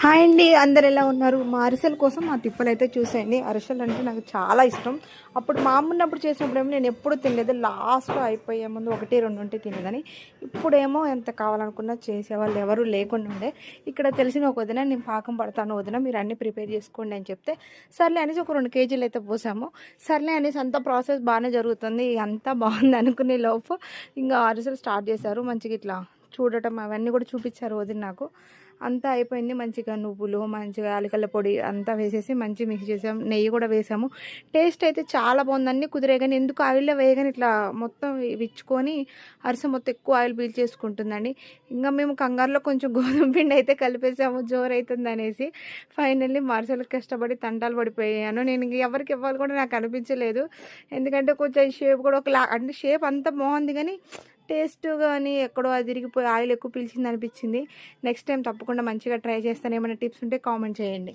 Hi అండి, అందరు ఎలా ఉన్నారు? మా అరిసెల కోసం మా తిప్పలు అయితే చూసేయండి. అరిసెలు అంటే నాకు చాలా ఇష్టం. అప్పుడు మా అమ్మ ఉన్నప్పుడు చేసినప్పుడు ఏమో నేను ఎప్పుడు తినలేదు. లాస్ట్లో అయిపోయే ముందు 1-2 ఉంటే తినేదని. ఇప్పుడేమో ఎంత కావాలనుకున్నా చేసేవాళ్ళు ఎవరు లేకుండా ఉండే. ఇక్కడ తెలిసిన ఒక వదిన, నేను పాకం పడతాను వదిన, మీరు అన్నీ ప్రిపేర్ చేసుకోండి అని చెప్తే సర్లే అనేసి ఒక 2 కేజీలు అయితే పోసాము. సర్లే అనేసి అంతా ప్రాసెస్ బాగానే జరుగుతుంది, అంతా బాగుంది అనుకునే లోపు ఇంకా అరిసెలు స్టార్ట్ చేశారు. మంచిగా ఇట్లా చూడటం అవన్నీ కూడా చూపించారు వదిన నాకు. అంతా అయిపోయింది. మంచిగా నువ్వులు, మంచిగా యాలకల పొడి అంతా వేసేసి మంచిగా మిక్స్ చేసాం. నెయ్యి కూడా వేసాము. టేస్ట్ అయితే చాలా బాగుంది. అన్నీ కుదిరే కానీ ఎందుకు ఆయిల్లో వేయగానే ఇట్లా మొత్తం విచ్చుకొని అరిసె మొత్తం ఎక్కువ ఆయిల్ పీల్చేసుకుంటుందండి. ఇంకా మేము కంగారులో కొంచెం గోధుమ పిండి అయితే కలిపేసాము, జోరు అవుతుంది అనేసి. ఫైనల్లీ అరిసెలకు కష్టపడి తంటాలు పడిపోయాను. నేను ఇంక ఎవరికి ఇవ్వాలి కూడా నాకు అనిపించలేదు. ఎందుకంటే కొంచెం షేప్ కూడా ఒకలా, అంటే షేప్ అంతా బాగుంది కానీ టేస్ట్ కానీ ఎక్కడో అది తిరిగిపోయి ఆయిల్ ఎక్కువ పీల్చింది అనిపించింది. నెక్స్ట్ టైం తప్పకుండా మంచిగా ట్రై చేస్తాను. ఏమైనా టిప్స్ ఉంటే కామెంట్ చేయండి.